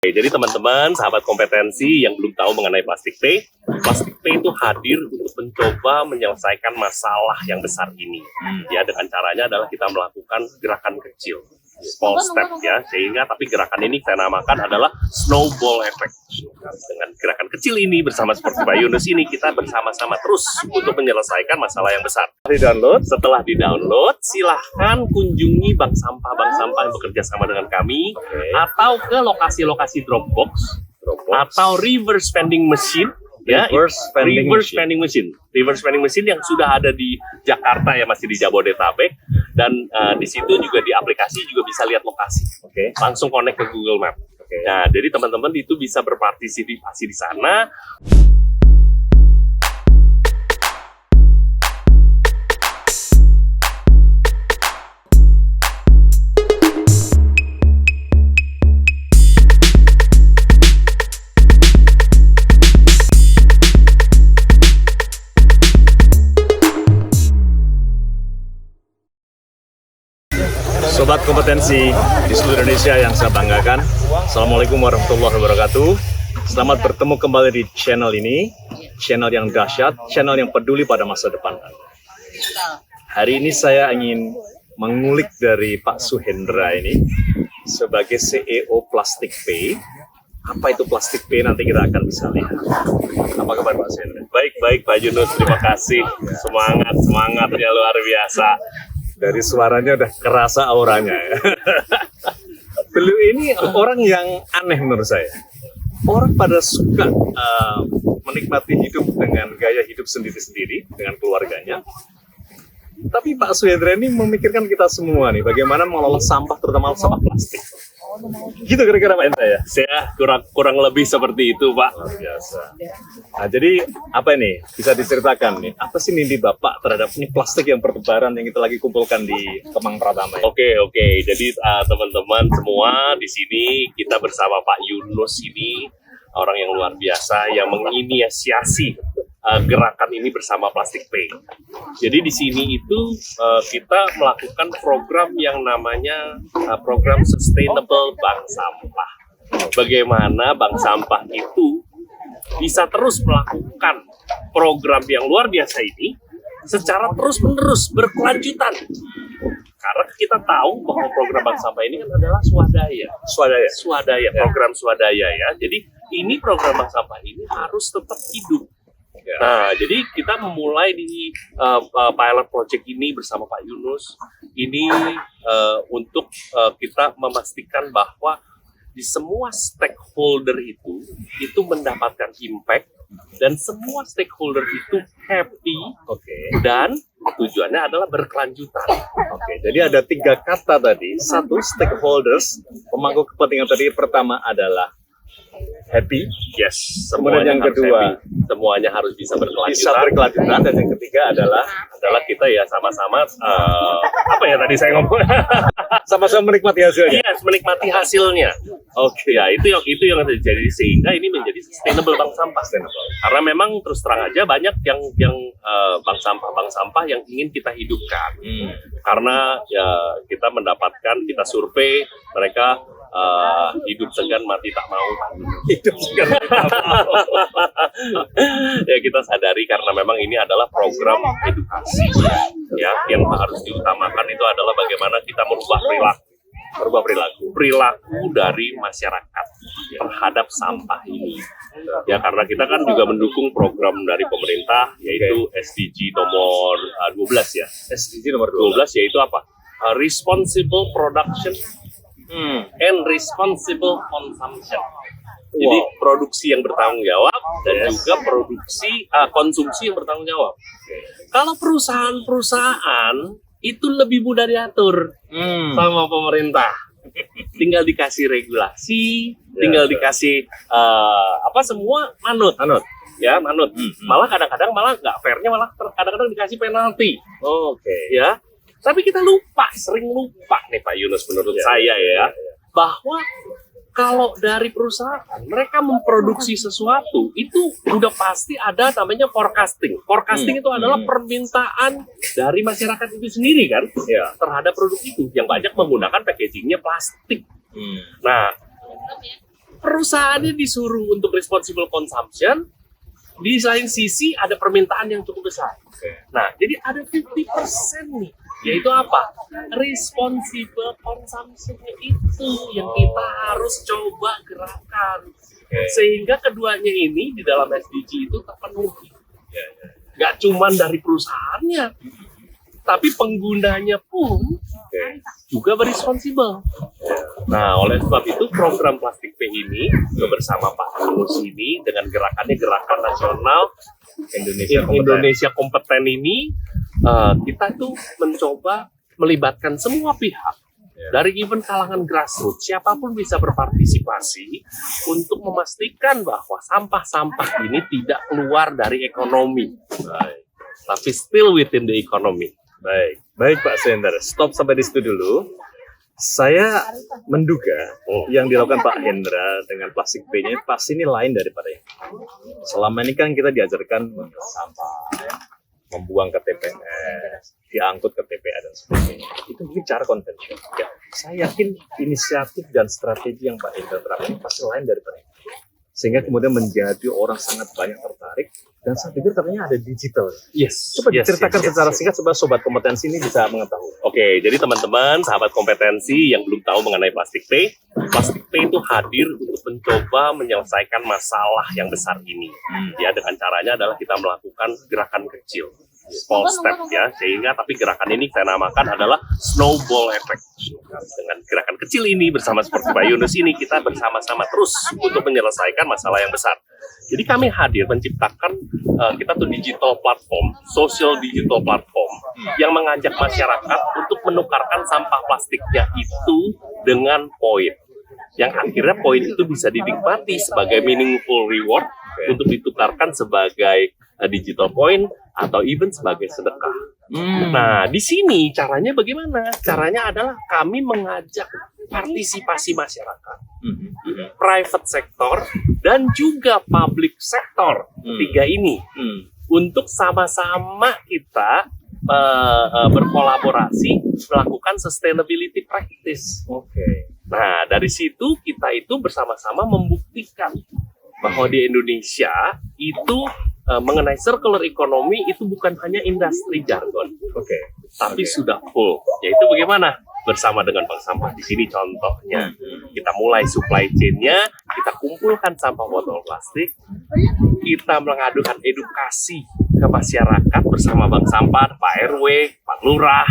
Oke, jadi teman-teman, sahabat kompetensi yang belum tahu mengenai Plastik Pay itu hadir untuk mencoba menyelesaikan masalah yang besar ini. Ya, dengan caranya adalah kita melakukan gerakan kecil, small step ya, sehingga tapi gerakan ini saya namakan adalah snowball effect. Dengan gerakan kecil ini bersama seperti Pak Yunus ini, kita bersama-sama terus untuk menyelesaikan masalah yang besar. Setelah di-download, silahkan kunjungi bank sampah yang bekerja sama dengan kami, atau ke lokasi-lokasi Dropbox, atau reverse vending machine. Reverse vending machine yang sudah ada di Jakarta ya, masih di Jabodetabek, dan di situ juga di aplikasi juga bisa lihat lokasi. Langsung connect ke Google Map. Nah, jadi teman-teman itu bisa berpartisipasi di sana. Sobat kompetensi di seluruh Indonesia yang saya banggakan, Assalamualaikum warahmatullahi wabarakatuh. Selamat bertemu kembali di channel ini, channel yang dahsyat, channel yang peduli pada masa depan. Hari ini saya ingin mengulik dari Pak Suhendra ini sebagai CEO Plastik Pay. Apa itu Plastik Pay, nanti kita akan bisa lihat. Apa kabar Pak Suhendra? Baik Pak Yunus, terima kasih. Semangatnya luar biasa. Dari suaranya udah kerasa auranya ya. Beliau ini orang yang aneh menurut saya. Orang pada suka menikmati hidup dengan gaya hidup sendiri-sendiri, dengan keluarganya. Tapi Pak Suhendra ini memikirkan kita semua nih, bagaimana mengelola sampah, terutama sampah plastik. Gitu kira-kira Pak Hendra ya? Saya kurang lebih seperti itu Pak. Luar biasa. Nah, jadi apa ini? Bisa diceritakan nih, apa sih mimpi Bapak terhadap ini plastik yang bertebaran yang kita lagi kumpulkan di Kemang Pratama? Oke. Jadi teman-teman semua di sini kita bersama Pak Yunus ini orang yang luar biasa yang menginisiasi gerakan ini bersama Plastik Pay. Jadi di sini itu kita melakukan program yang namanya program Sustainable Bank Sampah. Bagaimana bank sampah itu bisa terus melakukan program yang luar biasa ini secara terus-menerus berkelanjutan. Karena kita tahu bahwa program bank sampah ini kan adalah swadaya, program swadaya ya. Jadi ini program bank sampah ini harus tetap hidup. Nah, jadi kita memulai di pilot project ini bersama Pak Yunus ini untuk kita memastikan bahwa di semua stakeholder itu mendapatkan impact dan semua stakeholder itu happy, dan tujuannya adalah berkelanjutan. Jadi ada 3 kata tadi. Satu, stakeholders, pemangku kepentingan tadi. Pertama adalah happy. Yes. Kemudian yang kedua, semuanya harus bisa berkelanjutan. Dan yang ketiga adalah kita ya sama-sama apa ya tadi saya ngomong sama-sama menikmati hasilnya. Yes, menikmati hasilnya. Ya, itu yang terjadi, sehingga ini menjadi sustainable bank sampah. Karena memang terus terang aja banyak yang bank sampah yang ingin kita hidupkan. Karena ya kita survei mereka hidup segan mati tak mau. Ya, kita sadari karena memang ini adalah program edukasi ya, yang harus diutamakan itu adalah bagaimana kita merubah perilaku dari masyarakat terhadap sampah ini. Ya, karena kita kan juga mendukung program dari pemerintah yaitu SDG nomor 12 ya. SDG nomor 12 yaitu apa? Responsible production and responsible consumption. Jadi produksi yang bertanggung jawab dan juga konsumsi yang bertanggung jawab. Kalau perusahaan itu lebih mudah diatur sama pemerintah. Tinggal dikasih regulasi, tinggal dikasih semua manut. Ya, manut. Malah kadang-kadang nggak fairnya, kadang-kadang dikasih penalti. Ya. Tapi kita sering lupa nih Pak Yunus menurut saya ya, bahwa kalau dari perusahaan mereka memproduksi sesuatu itu udah pasti ada namanya forecasting. Forecasting itu adalah permintaan dari masyarakat itu sendiri kan terhadap produk itu yang banyak menggunakan packagingnya plastik. Nah, perusahaannya disuruh untuk responsible consumption, di lain sisi ada permintaan yang cukup besar. Nah, jadi ada 50% nih, yaitu apa? Responsible consumption-nya itu yang kita harus coba gerakan. Sehingga keduanya ini di dalam SDG itu terpenuhi. Nggak cuma dari perusahaannya, tapi penggunanya pun juga berresponsible. Nah, oleh sebab itu program Plastik Pay ini bersama Pak Yunus ini dengan gerakan nasional Indonesia Kompeten ini, kita tuh mencoba melibatkan semua pihak dari even kalangan grassroots, siapapun bisa berpartisipasi untuk memastikan bahwa sampah-sampah ini tidak keluar dari ekonomi, tapi still within the economy. Baik Pak Sender, stop sampai di situ dulu. Saya menduga yang dilakukan Pak Hendra dengan Plastik Pay-nya pasti ini lain daripada yang selama ini kan kita diajarkan membuang sampah, membuang ke TPS, diangkut ke TPA dan sebagainya. Itu mungkin cara konvensional. Ya, saya yakin inisiatif dan strategi yang Pak Hendra terapkan pasti lain daripada itu. Sehingga kemudian menjadi orang sangat banyak tertarik. Dan saya pikir katanya ada digital. Coba diceritakan secara singkat supaya sobat kompetensi ini bisa mengetahui. Oke, jadi teman-teman, sahabat kompetensi yang belum tahu mengenai Plastik Pay itu hadir untuk mencoba menyelesaikan masalah yang besar ini. Ya, dengan caranya adalah kita melakukan gerakan kecil, small step ya, sehingga tapi gerakan ini saya namakan adalah snowball effect. Dengan gerakan kecil ini bersama seperti Pak Yunus ini, kita bersama-sama terus untuk menyelesaikan masalah yang besar. Jadi kami hadir menciptakan kita tuh digital platform, social digital platform yang mengajak masyarakat untuk menukarkan sampah plastiknya itu dengan poin. Yang akhirnya poin itu bisa dinikmati sebagai meaningful reward untuk ditukarkan sebagai digital point atau even sebagai sedekah. Nah, di sini caranya bagaimana? Caranya adalah kami mengajak partisipasi masyarakat, private sector, dan juga public sector, tiga ini, untuk sama-sama kita berkolaborasi melakukan sustainability practice. Nah, dari situ kita itu bersama-sama membuktikan bahwa di Indonesia itu mengenai circular economy itu bukan hanya industri jargon, tapi sudah full. Yaitu bagaimana? Bersama dengan bank sampah di sini contohnya, kita mulai supply chain-nya, kita kumpulkan sampah botol plastik, kita mengadukan edukasi ke masyarakat bersama bank sampah, Pak RW, Pak Lurah,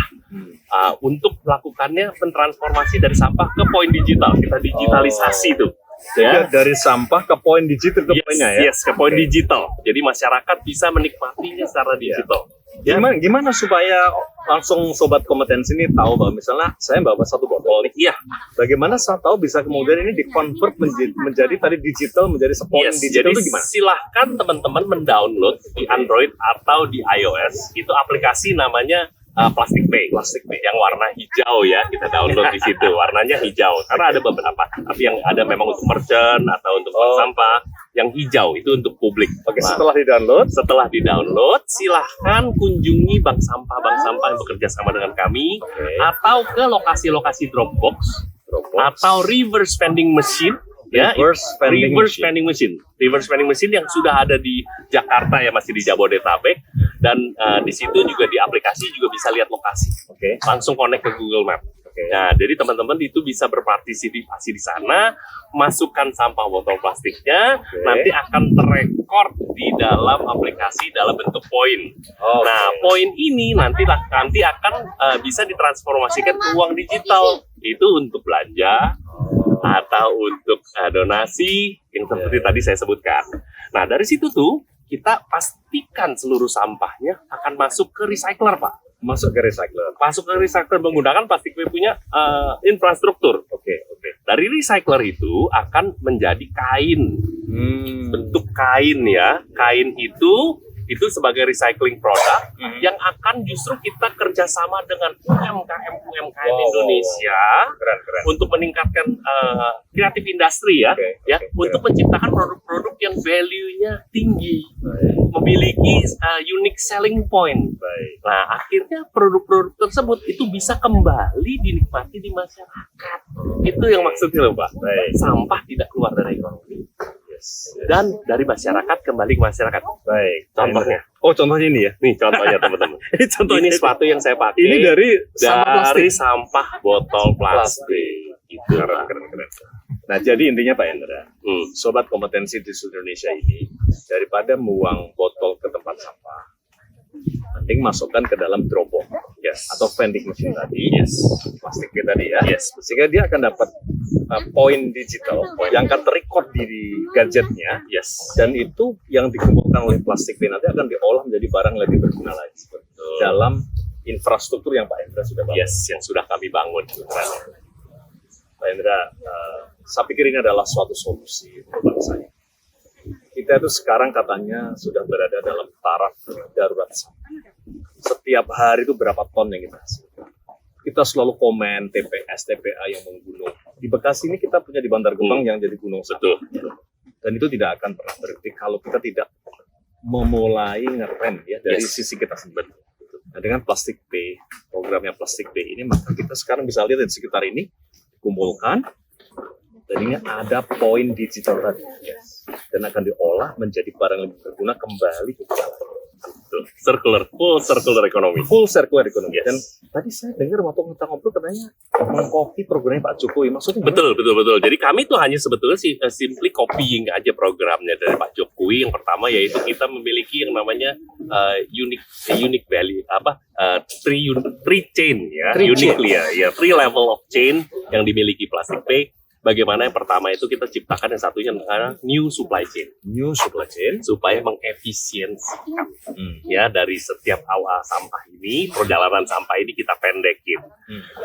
untuk melakukannya mentransformasi dari sampah ke poin digital. Kita digitalisasi tuh. Ya, dari sampah ke poin digital ke poinnya ya. Ke poin digital. Jadi masyarakat bisa menikmatinya secara digital. Ya. Gimana supaya langsung sobat kompetensi ini tahu bahwa misalnya saya bawa satu botol nih. Bagaimana saya tahu bisa kemudian ini di-convert menjadi tadi digital menjadi sepoin digital jadi itu gimana? Silahkan teman-teman mendownload di Android atau di iOS itu aplikasi namanya Plastik Pay yang warna hijau ya, kita download di situ warnanya hijau karena ada beberapa, tapi yang ada memang untuk merchant atau untuk bank sampah, yang hijau itu untuk publik. Setelah di-download silahkan kunjungi bank sampah yang bekerja sama dengan kami, atau ke lokasi-lokasi Dropbox atau reverse vending machine. Reverse vending machine yang sudah ada di Jakarta ya, masih di Jabodetabek, dan di situ juga di aplikasi juga bisa lihat lokasi. Langsung connect ke Google Map. Nah, jadi teman-teman itu bisa berpartisipasi di sana, masukkan sampah botol plastiknya, nanti akan terrekord di dalam aplikasi dalam bentuk poin. Nah, poin ini nanti akan bisa ditransformasikan ke uang digital. Itu untuk belanja atau untuk donasi yang seperti tadi saya sebutkan. Nah, dari situ tuh kita pastikan seluruh sampahnya akan masuk ke recycler, Pak. Masuk ke recycler menggunakan Plastik Pay punya infrastruktur. Dari recycler itu akan menjadi kain, bentuk kain ya. Kain itu itu sebagai recycling produk yang akan justru kita kerjasama dengan UMKM Indonesia Keren. untuk meningkatkan kreatif industri ya, untuk menciptakan produk-produk yang value-nya tinggi, memiliki unique selling point. Nah, akhirnya produk-produk tersebut itu bisa kembali dinikmati di masyarakat. Itu yang maksudnya loh, Pak. Sampah tidak keluar dari ekonomi. Dan dari masyarakat kembali ke masyarakat. Baik. Contohnya. Oh, contohnya ini ya. Nih contohnya teman-teman. Contohnya Ini sepatu yang saya pakai. Ini dari sampah plastik. sampah botol plastik. Itu Keren. Nah, jadi intinya Pak Hendra, Sobat Kompetensi di seluruh Indonesia ini, daripada buang botol ke tempat sampah, mending masukkan ke dalam dropbox atau vending machine tadi, plastik tadi ya, sehingga dia akan dapat poin digital yang akan terrecord di gadgetnya, dan itu yang dikumpulkan oleh plastik nanti akan diolah menjadi barang lebih berguna lagi dalam infrastruktur yang Pak Hendra sudah bangun. yang sudah kami bangun. Pak Hendra, saya pikir ini adalah suatu solusi untuk bangsa ini. Kita itu sekarang katanya sudah berada dalam taraf darurat sampah. Setiap hari itu berapa ton yang kita hasilkan. Kita selalu komen TPS, TPA yang menggunung. Di Bekasi ini kita punya di Bantar Gebang yang jadi gunung sampah. Dan itu tidak akan pernah berhenti kalau kita tidak memulai ngerem ya dari sisi kita sendiri. Nah, dengan Plastik Pay, programnya Plastik Pay ini, maka kita sekarang bisa lihat di sekitar ini kumpulkan, tadinya ada poin digital tadi, dan akan diolah menjadi barang lebih berguna kembali ke kita. Full circular economy. Full circular economy. Dan tadi saya dengar waktu kita ngobrol katanya mengcopy programnya Pak Jokowi. Maksudnya betul. Jadi kami tuh hanya sebetulnya simply copying aja programnya dari Pak Jokowi. Yang pertama yaitu kita memiliki yang namanya unique value three chain ya, uniquely ya, three level of chain yang dimiliki Plastik Pay. Bagaimana yang pertama itu kita ciptakan yang satunya adalah new supply chain supaya mengefisiensikan ya dari setiap awal sampah ini, perjalanan sampah ini kita pendekin.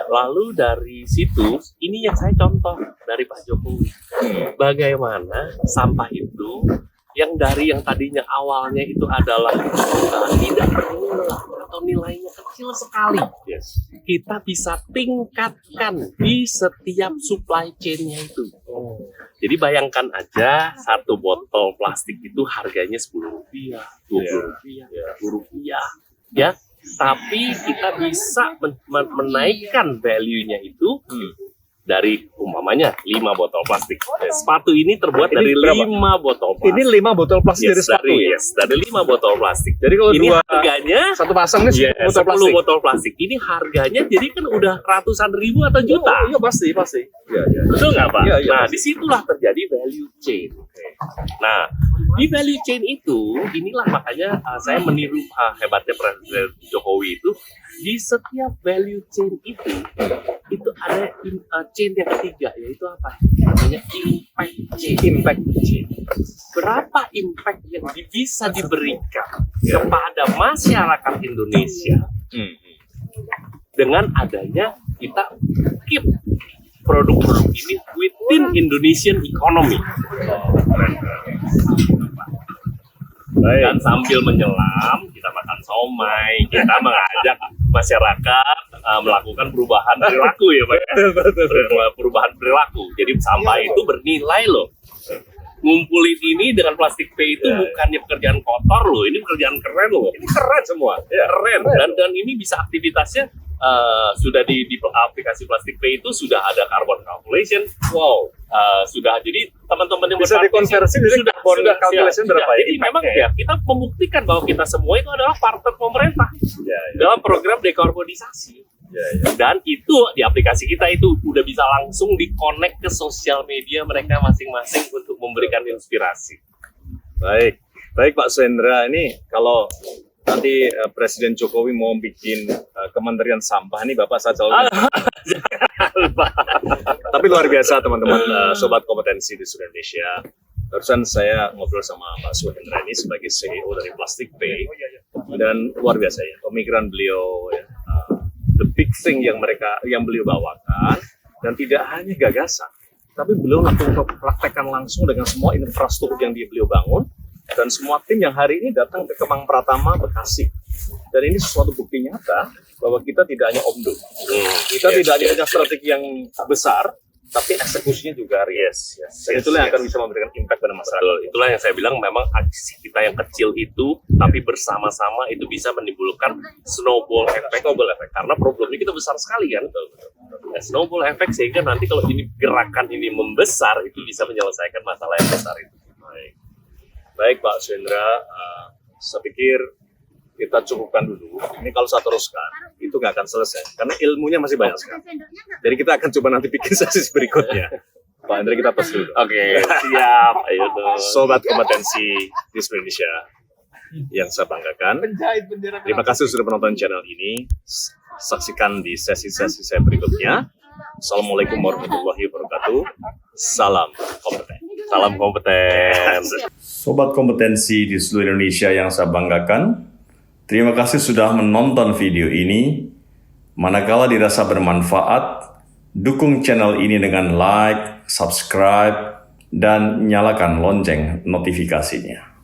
Lalu dari situ ini yang saya contoh dari Pak Jokowi, bagaimana sampah itu yang dari yang tadinya awalnya itu adalah tidak bernilai atau nilainya kecil sekali, kita bisa tingkatkan di setiap supply chain-nya itu. Jadi bayangkan aja satu botol plastik itu harganya Rp10, Rp20, Rp10, ya. Tapi kita bisa menaikkan value-nya itu dari umpamanya 5 botol plastik. Sepatu ini terbuat dari 5 botol plastik. Ini 5 botol plastik dari sepatu dari 5 botol plastik. Jadi kalau ini harganya satu pasangnya 10 botol plastik. Ini harganya jadi kan udah ratusan ribu atau juta. Iya pasti. Betul nggak Pak? Iya, nah pasti. disitulah terjadi value chain. Nah di value chain itu, inilah makanya saya meniru hebatnya Presiden Jokowi itu, di setiap value chain itu ada chain yang ketiga, yaitu apa? Namanya impact chain. Berapa impact yang bisa diberikan kepada masyarakat Indonesia dengan adanya kita keep produk-produk ini within Indonesian economy. Dan sambil menyelam, kita makan somai, kita mengajak masyarakat melakukan perubahan perilaku ya Pak. Perubahan perilaku. Jadi sampah itu bernilai loh. Ngumpulin ini dengan Plastik Pay itu bukannya pekerjaan kotor loh, ini pekerjaan keren loh. Ini keren semua, keren. Dan ini bisa aktivitasnya sudah di aplikasi Plastik Pay itu sudah ada carbon calculation. Sudah, jadi teman-teman yang bisa dikonversi sudah calculation berapa ya? Jadi memang ya kita membuktikan bahwa kita semua itu adalah partner pemerintah dalam program dekarbonisasi. Dan itu di aplikasi kita itu udah bisa langsung di-connect ke sosial media mereka masing-masing untuk memberikan inspirasi. Baik Pak Suhendra, ini kalau nanti Presiden Jokowi mau bikin Kementerian Sampah ini Bapak saya calon. Tapi luar biasa teman-teman Sobat Kompetensi di seluruh Indonesia. Barusan saya ngobrol sama Pak Suhendra ini sebagai CEO dari Plastik Pay, dan luar biasa ya pemikiran beliau ya. The big thing yang beliau bawakan, dan tidak hanya gagasan, tapi beliau langsung praktekkan langsung dengan semua infrastruktur yang beliau bangun, dan semua tim yang hari ini datang ke Kemang Pratama, Bekasi. Dan ini sesuatu bukti nyata bahwa kita tidak hanya omdo. Kita tidak hanya punya strategi yang besar, tapi eksekusinya juga real. Dan itulah yang akan bisa memberikan impact pada masyarakat. Betul. Itulah yang saya bilang, memang aksi kita yang kecil itu, tapi bersama-sama itu bisa menimbulkan snowball effect. Karena problemnya kita besar sekali kan. Nah, snowball effect sehingga nanti kalau ini gerakan ini membesar, itu bisa menyelesaikan masalah yang besar itu. Baik Pak Suendra, saya pikir kita cukupkan dulu. Ini kalau saya teruskan, itu nggak akan selesai. Karena ilmunya masih banyak sekali. Jadi kita akan coba nanti bikin sesi berikutnya. Pak Andre, kita tos dulu. Oke, siap. Ayo dong. Sobat kompetensi di seluruh Indonesia yang saya banggakan. Terima kasih sudah menonton channel ini. Saksikan di sesi-sesi saya berikutnya. Assalamualaikum warahmatullahi wabarakatuh. Salam kompeten. Salam kompeten. Sobat kompetensi di seluruh Indonesia yang saya banggakan, terima kasih sudah menonton video ini. Manakala dirasa bermanfaat, dukung channel ini dengan like, subscribe, dan nyalakan lonceng notifikasinya.